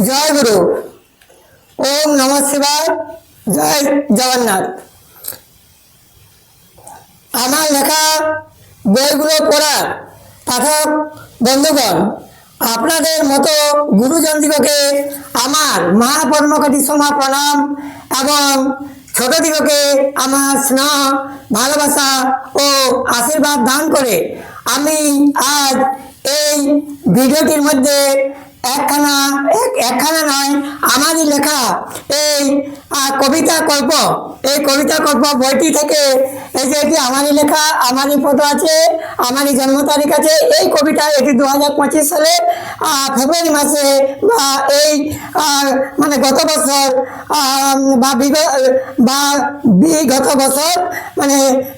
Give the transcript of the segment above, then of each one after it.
জয় গুরু। ওম নমঃ শিবায়। জয় জগন্নাথ। আমার লেখা বইগুলো পড়ার পাঠক বন্ধুগণ, আপনাদের মতো গুরুজনদিগকে আমার মহাপরমকটি সমা প্রণাম এবং ছোটদিগকে আমার স্নেহ ভালোবাসা ও আশীর্বাদ দান করে আমি আজ এই ভিডিওটির মধ্যে একখানা নয়, আমারই লেখা এই কবিতা কল্প বইটি থেকে এই যে এটি আমারই লেখা, আমারই ফটো আছে, আমারই জন্ম তারিখ আছে। এই কবিতা এটি 2025 সালে ফেব্রুয়ারি মাসে বা এই মানে গত বছর বিগত বছর মানে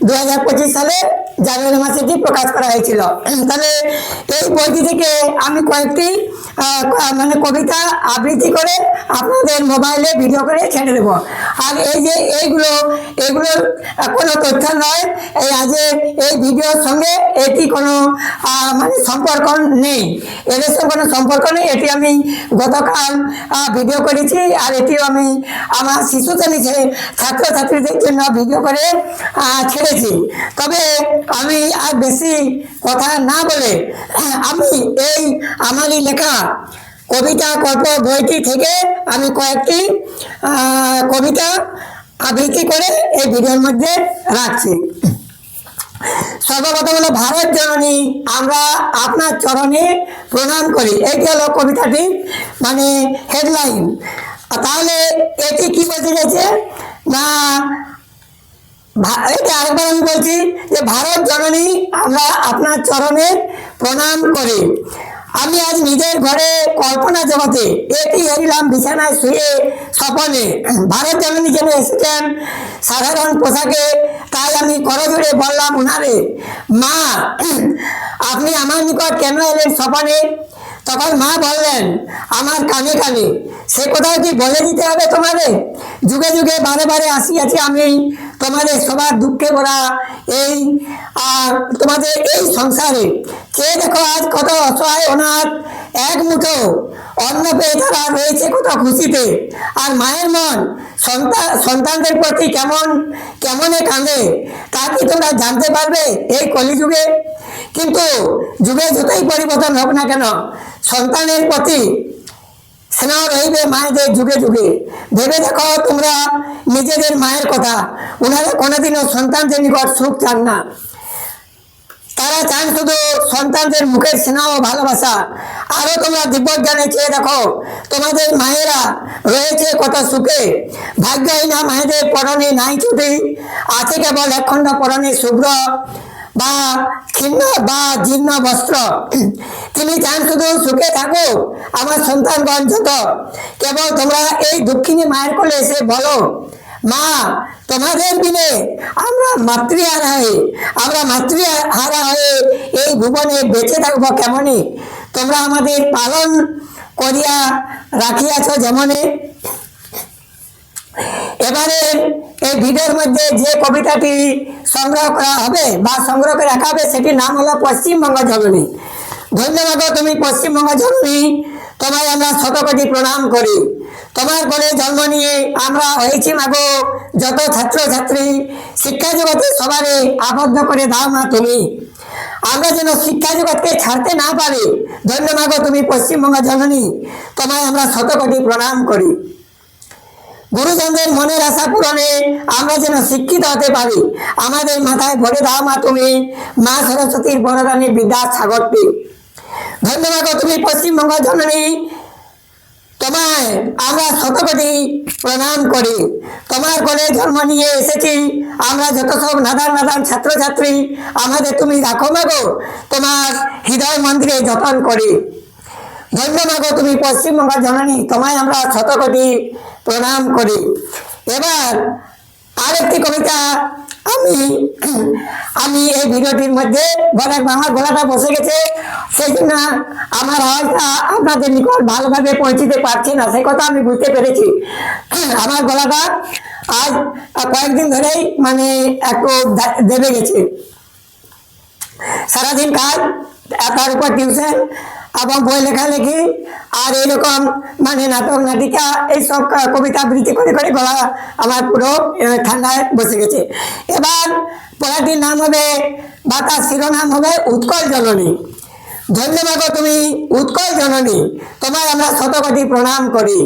2025 সালে জানুয়ারি মাসে এটি প্রকাশ করা হয়েছিল। তাহলে এই বইটি থেকে আমি কয়েকটি মানে কবিতা আবৃত্তি করে আপনাদের মোবাইলে ভিডিও করে ছেড়ে দেবো। আর এই যে এগুলোর কোনো তথ্য নয়, এই আজকে এই ভিডিওর সঙ্গে এটি কোনো মানে সম্পর্ক নেই, এদের সঙ্গে কোনো সম্পর্ক নেই। এটি আমি গতকাল ভিডিও করেছি, আর এটিও আমি আমার শিশু শ্রেণী ছাত্রছাত্রীদের জন্য ভিডিও করে ছেড়েছি। তবে আমি আর বেশি কথা না বলে আমি এই আমারই লেখা কবিতা গল্প বইটি থেকে আমি কয়েকটি কবিতা আবৃত্তি করে এই ভিডিওর মধ্যে রাখছি। সর্বপ্রথম হলো, ভারত জননী আমরা আপনার চরণে প্রণাম করি। এটি হলো কবিতাটি মানে হেডলাইন। তাহলে এটি কি বলতে চাইছে না, এটা আরেকবার আমি বলছি যে ভারত জননী আমরা আপনার চরণে প্রণাম করি। আমি আজ নিজের ঘরে কল্পনা জগতে এটি হেরিলাম বিছানায় শুয়ে স্বপনে। ভারত জননী যেন এসেছেন সাধারণ পোশাকে, তাই আমি করজোড়ে বললাম উনারে, মা আপনি আমার নিকট কেন এলেন স্বপনে? তখন মা বললেন আমার কানে কানে, সে কোথাও কি বলে দিতে হবে তোমাদের? যুগে যুগে বারে বারে আসিয়াছি আমি তোমাদের সবার দুঃখে ভরা এই তোমাদের এই সংসারে। কে দেখো আজ কত অসহায় অনাথ, এক মুঠো অন্ন পেয়ে তারা রয়েছে কত খুশিতে। আর মায়ের মন সন্তানদের প্রতি কেমনে কাঁদে, তা কি তোমরা জানতে পারবে এই কলিযুগে? কিন্তু যুগে যতই পরিবর্তন হোক না কেন, সন্তানের প্রতি স্নেহ রইবে মায়েদের যুগে যুগে। ভেবে দেখো তোমরা নিজেদের মায়ের কথা, ওনারা কোনোদিনও সন্তানদের নিকট সুখ চান না, তারা চান শুধু সন্তানদের মুখের স্নেহ ও ভালোবাসা। আরো তোমরা দিব্যজ্ঞানে চেয়ে দেখো, তোমাদের মায়েরা রয়েছে কত সুখে। ভাগ্যহীনা মায়েদের পরনে নাই ছুটি, আছে কেবল একখণ্ড পরনে শুভ্র বা ক্ষীণ বা জীর্ণ বস্ত্র। তিনি চান শুধু সুখে থাকো আমার সন্তানগণ যত। কেবল তোমরা এই দুঃখিনী মায়ের কোলে এসে বলো, মা তোমাদের বিনে আমরা মাতৃহারা হয়ে এই ভুবনে বেঁচে থাকবো কেমনে? তোমরা আমাদের পালন করিয়া রাখিয়াছ যেমনে। এবারে এই ভিডিওর মধ্যে যে কবিতাটি সংগ্রহ করা হবে বা সংগ্রহ করে রাখা হবে, সেটির নাম হলো পশ্চিমবঙ্গ জননী। ধন্যবাদ তুমি পশ্চিমবঙ্গ জননী, তোমায় আমরা শতকোটি প্রণাম করি। তোমার কোলে জন্ম নিয়ে আমরা হয়েছি মাগো যত ছাত্রছাত্রী, শিক্ষা জগতে সবারে আবদ্ধ করে দাও মা তুমি, আমরা যেন শিক্ষা জগৎকে ছাড়তে না পারি। ধন্যবাদ তুমি পশ্চিমবঙ্গ জননী, তোমায় আমরা শতকোটি প্রণাম করি। গুরুজনদের মনের আশা পূরণে আমরা যেন শিক্ষিত হতে পারি, আমাদের মাথায় ভরে দাও মা তুমি, মা সরস্বতীর বরদানে বিদ্যার সাগরটি। ধন্যবাদ তুমি পশ্চিমবঙ্গ জননী, তোমায় আমরা শতকোটি প্রণাম করি। তোমার কোলে জন্ম নিয়ে এসেছি আমরা যত সব নাদান ছাত্রছাত্রী, আমাদের তুমি রাখো মাগো তোমার হৃদয় মন্দিরে যতন করি। ধন্যবাদ তুমি পশ্চিমবঙ্গ জননী, তোমায় আমরা শতকোটি প্রণাম করি। এবার আরেকটি কবিতা আমি এই ভিডিওটির মধ্যে আমার গলাটা বসে গেছে, সেই জন্য আমার আওয়াজটা আপনাদের নিকট ভালোভাবে পৌঁছতে পারছি না, সেই কথা আমি বুঝতে পেরেছি। আমার গলাটা আজ কয়েকদিন ধরেই মানে একটু দেবে গেছে। সারাদিন কাজ, তার উপর টিউশন এবং বই লেখালেখি আর এইরকম মানে নাটক নাটিকা এইসব কবিতা আবৃত্তি করে করে গলা আমার পুরো ঠান্ডায় বসে গেছে। এবার পড়াটির নাম হবে বা তার শিরোনাম হবে উৎকল জননী। ধন্যবাদ গো তুমি উৎকল জননী, তোমায় আমরা শতকোটি প্রণাম করি।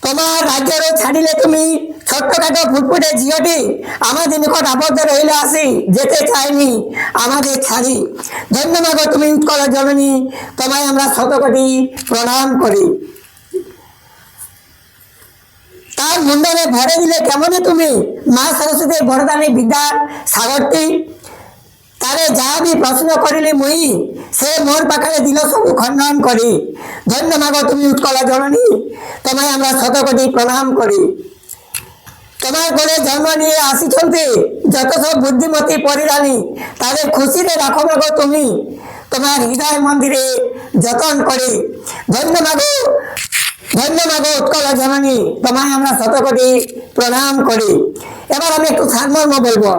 তোমার রাজ্যেরও ছাড়িলে তুমি ছোট্টখাটো ফুটফুটে ঝিওটি, আমাদের নিকট আবদ্ধ রইলে আসি, যেতে চাইনি আমাদের ছাড়ি। ধন্যবাদ গো তুমি উৎকল জননী, তোমায় আমরা শতকোটি প্রণাম করি। তার মুন্ডনে ভরে দিলে কেমনে তুমি মা সরস্বতীর বরদানে বিদ্যার সাগরটি। তারে যাবি প্রশ্ন করিলে মুই, সে মোর পাখারে দিল সবু খণ্ডন করি। ধন্যবাদ গো তুমি উৎকল জননী, তোমায় আমরা শতকোটি প্রণাম করি। তোমার কোলে জন্ম নিয়ে আসিছন্তি যত সব বুদ্ধিমতী পরিরানী, তাদের খুশিতে রাখো গো তুমি তোমার হৃদয় মন্দিরে যতন করে। ধন্যবাদ গো উৎকল জননী, তোমায় আমরা শতকোটি প্রণাম করি। এবার আমি একটু সারমর্ম বলবো।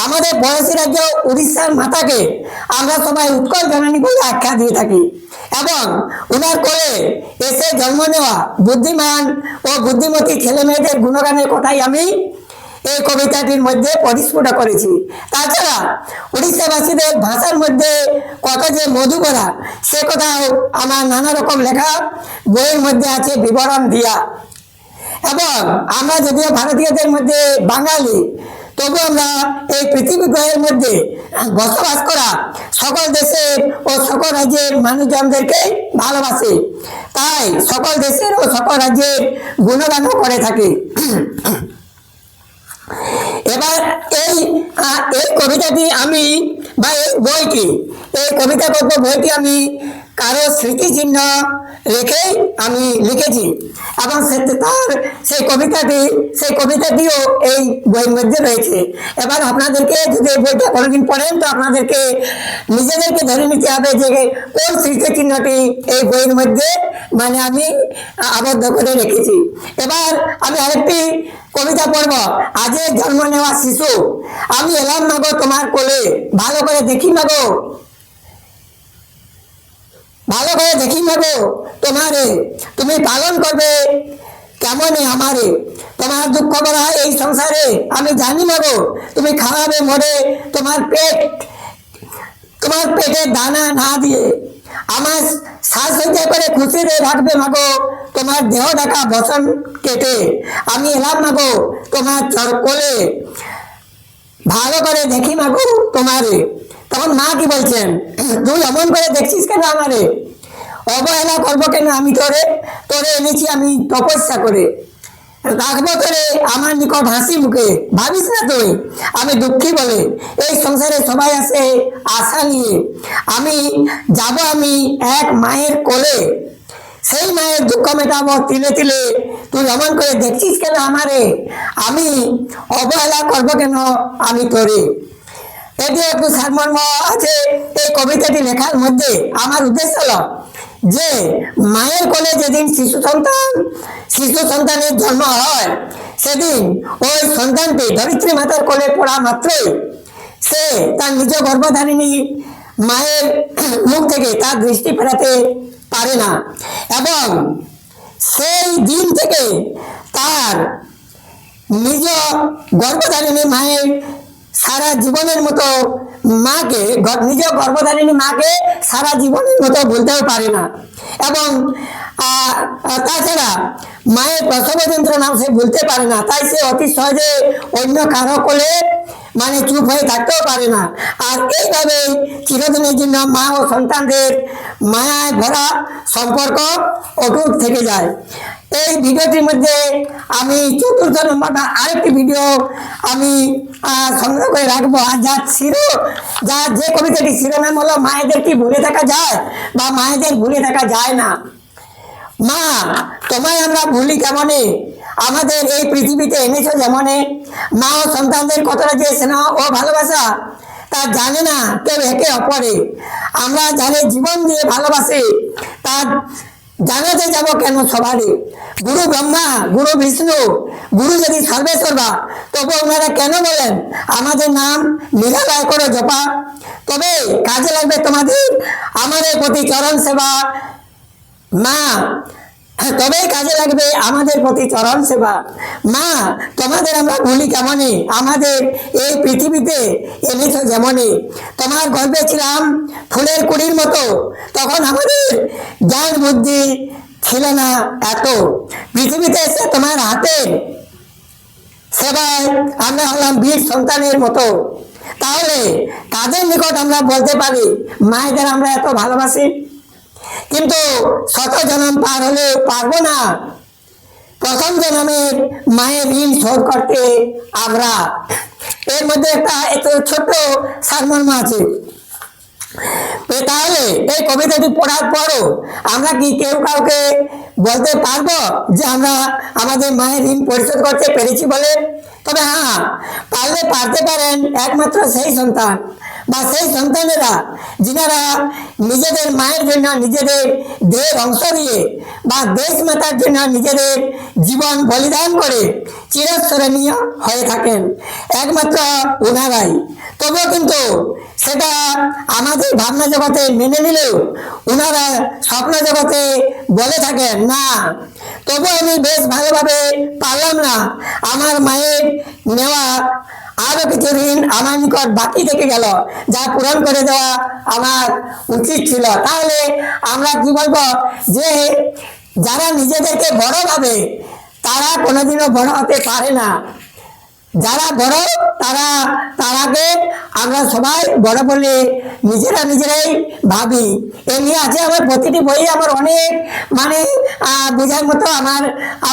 আমাদের পড়োশি রাজ্য উড়িষ্যার মাতাকে আমরা সবাই উৎকল জননী বলে আখ্যা দিয়ে থাকি এবং ওনার কোলে এসে জন্ম নেওয়া বুদ্ধিমান ও বুদ্ধিমতী ছেলে মেয়েদের গুণগানের কথাই আমি এই কবিতাটির মধ্যে পরিস্ফুট করেছি। তাছাড়া উড়িষ্যাবাসীদের ভাষার মধ্যে কত যে মধু ভরা সে কথাও আমার নানা রকম লেখা বইয়ের মধ্যে আছে বিবরণ দিয়া। এবং আমরা যদিও ভারতীয়দের মধ্যে বাঙালি, তবু আমরা এই পৃথিবী গ্রহের মধ্যে বসবাস করা সকল দেশের ও সকল রাজ্যের মানুষজনদেরকে ভালোবাসি, তাই সকল দেশের ও সকল রাজ্যের গুণগানও করে থাকি। এবার এই কবিতাটি আমি বা এই বইটি, এই কবিতা গল্প বইটি আমি কারো স্মৃতিচিহ্ন রেখে আমি লিখেছি এবং তার সেই কবিতাটিও এই বইয়ের মধ্যে রয়েছে। এবার আপনাদেরকে যদি এই বইটা কোনোদিন পড়েন তো আপনাদেরকে নিজেদেরকে ধরে নিতে হবে যে কোন স্মৃতিচিহ্নটি এই বইয়ের মধ্যে মানে আমি আবদ্ধ করে রেখেছি। এবার আমি আরেকটি কবিতা পড়ব। আজের জন্ম নেওয়া শিশু, আমি এলাম না গো তোমার কোলে, ভালো করে দেখি না গো, ভালো করে দেখি না গো তোমারে, তুমি পালন করবে কেমনে আমারে। তোমার দুঃখ ভরা এই সংসারে আমি জানি না গো, তুমি খাওয়াবে মরে তোমার পেটে দানা না দিয়ে, আমার সাজসজ্জা করে খুশিতে রাখবে মাগো তোমার দেহ ঢাকা বসন কেটে। আমি এলাম মাগো তোমার কোলে, ভালো করে দেখি মাগো তোমারে। তখন মা কি বলছেন, তুই এমন করে দেখছিস কেন আমারে, অবহেলা করবো কেন আমি তোরে এনেছি আমি তপস্যা করে, রাখবো তোরে আমার নিকট হাসি মুখে, ভাবিস না তুই আমি দুঃখী বলে। এই সংসারে সবাই আসে আশা নিয়ে, আমি যাব আমি এক মায়ের কোলে, সেই মায়ের দুঃখ মেটাবো তিলে তিলে। তুই এমন করে দেখছিস কেন আমারে, আমি অবহেলা করবো কেন আমি তোরে। এটি একটু সারমর্ম আছে এই কবিতাটি লেখার মধ্যে। আমার উদ্দেশ্য হলো যে মায়ের কোলে যেদিন শিশু সন্তানের জন্ম হয়, সেদিন ওই সন্তানটি ধরিত্রী মাতার কোলে পড়া মাত্রই সে তার নিজ গর্ভধারিণী মায়ের মুখ থেকে তার দৃষ্টি ফেরাতে পারে না এবং সেই দিন থেকে তার নিজ গর্ভধারিণী মায়ের সারা জীবনের মতো মাকে, নিজ গর্ভধারিণী মাকে সারা জীবনের মতো ভুলতেও পারে না এবং তাছাড়া মায়ের প্রসব যন্ত্রণাও সে ভুলতে পারে না। তাই সে অতি সহজে অন্য কারো কোলে মানে চুপ হয়ে থাকতেও পারে না। আর এইভাবে চিরদিনের জন্য মা ও সন্তানদের মায়ায় ভরা সম্পর্ক অটুট থেকে যায়। এই ভিডিওটির মধ্যে আমি ৪র্থ নম্বরটা আরেকটি ভিডিও আমি সংগ্রহ করে রাখবো। আর যে কবিতাটি শিরোনাম হলো মায়েদের কি ভুলে থাকা যায় বা মায়েদের ভুলে থাকা যায় না। মা তোমায় আমরা ভুলি কেমনে, আমাদের এই পৃথিবীতে এনেছো যেমনে। মা ও সন্তানদের কতটা যে স্নেহ ও ভালোবাসা তা জানে না কেউ একে অপরে। আমরা জানে জীবন দিয়ে ভালোবাসে, তার জানাতে যাব কেন সবারই? গুরু ব্রহ্মা, গুরু বিষ্ণু, গুরু যদি সর্বেশ্বরা, তবু ওনারা কেন বলেন আমাদের নাম নিরালয় করে জপা? তবে কাজে লাগবে তোমাদের আমাদের প্রতি চরণ সেবা। মা, তবেই কাজে লাগবে আমাদের প্রতি চরণ সেবা। মা, তোমাদের আমরা ভুলি কেমনে? আমাদের এই পৃথিবীতে এনেছো যেমনে। তোমার গর্বে ছিলাম ফুলের কুড়ির মতো, তখন আমাদের জ্ঞান বুদ্ধি ছিল না এত। পৃথিবীতে এসে তোমার হাতে সেবায় আমরা হলাম বীর সন্তানের মতো। তাহলে কাদের নিকট আমরা বলতে পারি মায়েদের আমরা এত ভালোবাসি? কিন্তু শত জনম পার হলে পারবো না প্রথম জন্মের মায়ের ঋণ শোধ করতে আমরা। এর মধ্যে একটা এত ছোট্ট সারমর্ম আছে। তাহলে এই কবিতাটি পড়ার পরও আমরা কি কেউ কাউকে বলতে পারবো যে আমরা আমাদের মায়ের ঋণ পরিশোধ করতে পেরেছি বলে? তবে হ্যাঁ, পারতে পারেন একমাত্র সেই সন্তান বা সেই সন্তানেরা যিনারা নিজেদের মায়ের জন্য নিজেদের দেহের অংশ দিয়ে বা দেশ মাতার জন্য নিজেদের জীবন বলিদান করে চিরস্মরণীয় হয়ে থাকেন, একমাত্র ওনারাই। তবুও কিন্তু সেটা আমাদের ভাবনা জগতে মেনে নিলেও ওনারা স্বপ্ন জগতে বলে থাকেন না। তবু আমি বেশ ভালোভাবে পারলাম না, আমার মায়ের নেওয়া আরো কিছু ঋণ আমার নিকট বাকি থেকে গেল, যা পূরণ করে দেওয়া আমার উচিত ছিল। তাহলে আমরা কি বলবো? যে যারা নিজেদেরকে বড় ভাবে তারা কোনোদিনও বড় হতে পারে না। যারা বড় তারাকে আমরা সবাই বড় বলে নিজেরাই ভাবি। এ নিয়ে আছে আমার প্রতিটি বই, আমার অনেক মানে বোঝার মতো আমার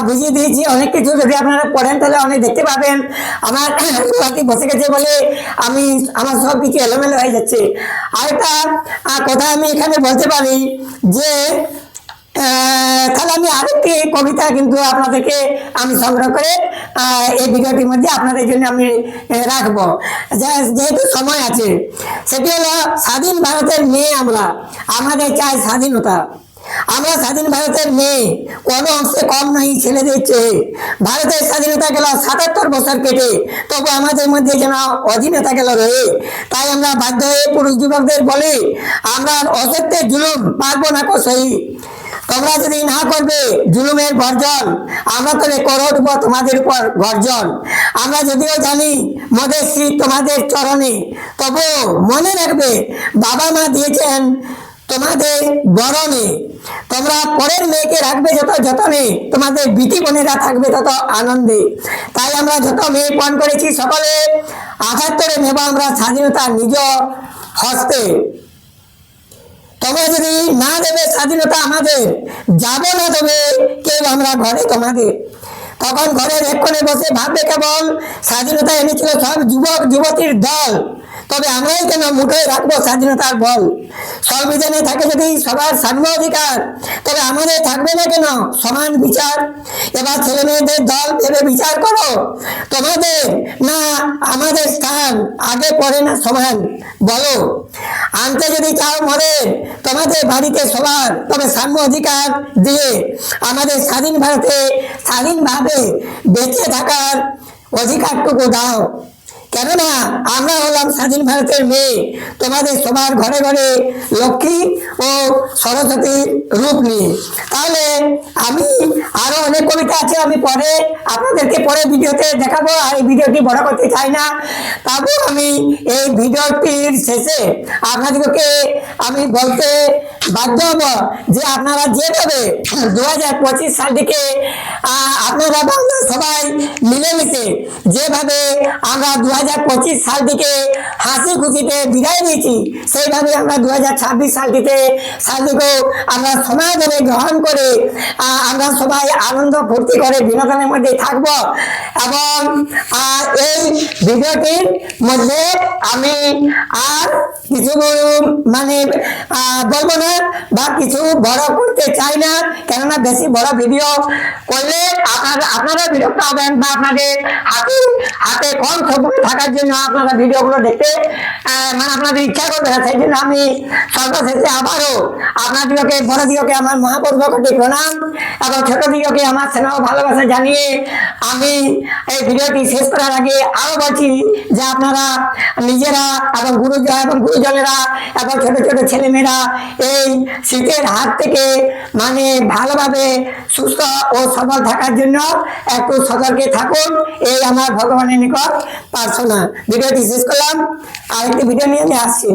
বুঝিয়ে দিয়েছি অনেক কিছু। যদি আপনারা পড়েন তাহলে অনেক দেখতে পাবেন। আমার বসে গেছে বলে আমার সব কিছু এলোমেলো হয়ে যাচ্ছে। আরেকটা কথা আমি এখানে বলতে পারি যে তাহলে আমি আরেকটি কবিতা কিন্তু আপনাদেরকে আমি সংগ্রহ করে এই ভিডিওটির মধ্যে আপনাদের জন্য আমি রাখবো, যেহেতু সময় আছে। সেটি হলো, স্বাধীন ভারতের মেয়ে আমরা, আমাদের চাই স্বাধীনতা। আমরা স্বাধীন ভারতের মেয়ে, কোনো অংশে কম নয় ছেলেদের চেয়ে। ভারতের স্বাধীনতা গেল ৭৭ বছর কেটে, তবু আমাদের মধ্যে যেন অধীনতা গেল রয়ে। তাই আমরা বাধ্য হয়ে পুরুষ যুবকদের বলি, আমরা অসত্যের জুলুম পারবো না কো সহি। তোমরা যদি না করবে জুলুমের বর্জন, আমরা তবে করে উঠবো তোমাদের উপর গর্জন। আমরা যদিও জানি মোদের শ্রী তোমাদের চরণে, তবু মনে রাখবে বাবা মা দিয়েছেন তোমাদের বরণে। তোমরা পরের মেয়েকে রাখবে যত যতনে, তোমাদের বিটি বোনেরা থাকবে তত আনন্দে। তাই আমরা যত মেয়ে পণ করেছি সকলে আঘাত করে নেব আমরা স্বাধীনতা নিজ হস্তে। তোমরা যদি না দেবে স্বাধীনতা আমাদের, যাব না তবে কেউ আমরা ঘরে তোমাদের। তখন ঘরের এক কোণে বসে ভাববে কেবল স্বাধীনতা এনেছিল সব যুবক যুবতীর দল, তবে আমরাই কেন মুঠোয় রাখবো স্বাধীনতার বল। সংবিধানে থাকে যদি সবার সাম্য অধিকার, তবে আমাদের থাকবে না কেন সমান বিচার? এবার ছেলে মেয়েদের দল ভেবে বিচার করো, তোমাদের না আমাদের স্থান আগে পড়ে না সমান? বলো, আনতে যদি চাও মদের তোমাদের বাড়িতে সবার, তবে সাম্য অধিকার দিয়ে আমাদের স্বাধীন ভারতে স্বাধীনভাবে বেঁচে থাকার অধিকারটুকু দাও। কেননা আমরা হলাম স্বাধীন ভারতের মেয়ে, তোমাদের সবার ঘরে ঘরে লক্ষ্মী ও সরস্বতীর রূপ নিয়ে। তাহলে আমি আরো অনেক কবিতা আছে, আমি পরে আপনাদেরকে পরে ভিডিওতে দেখাবো। আর এই ভিডিওটি বড় করতে চাই না, তারপর আমি এই ভিডিওটির শেষে আপনাদেরকে আমি বলতে বাধ্য হব যে আপনারা যেভাবে 2025 সালটিকে আপনারা বাংলা সবাই মিলেমিশে যেভাবে আমরা 2025 সালটিকে হাসি খুশিতে বিদায় দিয়েছি, সেইভাবে আমরা 2026 সালটিকেও আমরা সময় ধরে গ্রহণ করে আমরা সবাই আনন্দ ফুর্তি করে বিনোদনের মধ্যে থাকব। এবং এই ভিডিওটির মধ্যে আমি আর কিছু মানে বলবো না বা কিছু বড় করতে চাই না, কেননা বেশি বড় ভিডিও করলে আপনারা বিরক্ত হবেন বা আপনাদের হাতে কম সময় থাকার জন্য আপনারা ভিডিওগুলো দেখতে মানে আপনাদের ইচ্ছা করবে না, সেই জন্য আমি সর্বশেষে আবারও আপনাদিগকে বড়দিগকে আমার মহাপূর্ব কোটি প্রণাম এবং ছোটদিগকে আমার স্নেহ ভালোবাসা জানিয়ে আমি এই ভিডিওটি শেষ করার আগে আরো বলছি যে আপনারা নিজেরা এবং গুরুজনেরা এবং ছোট ছোট ছেলেমেয়েরা এই শীতের হাত থেকে মানে ভালোভাবে সুস্থ ও সবল থাকার জন্য একটু সতর্কে থাকুন, এই আমার ভগবানের নিকট প্রার্থনা। ভিডিওটি শেষ করলাম, আরেকটি ভিডিও নিয়ে আমি আসছি।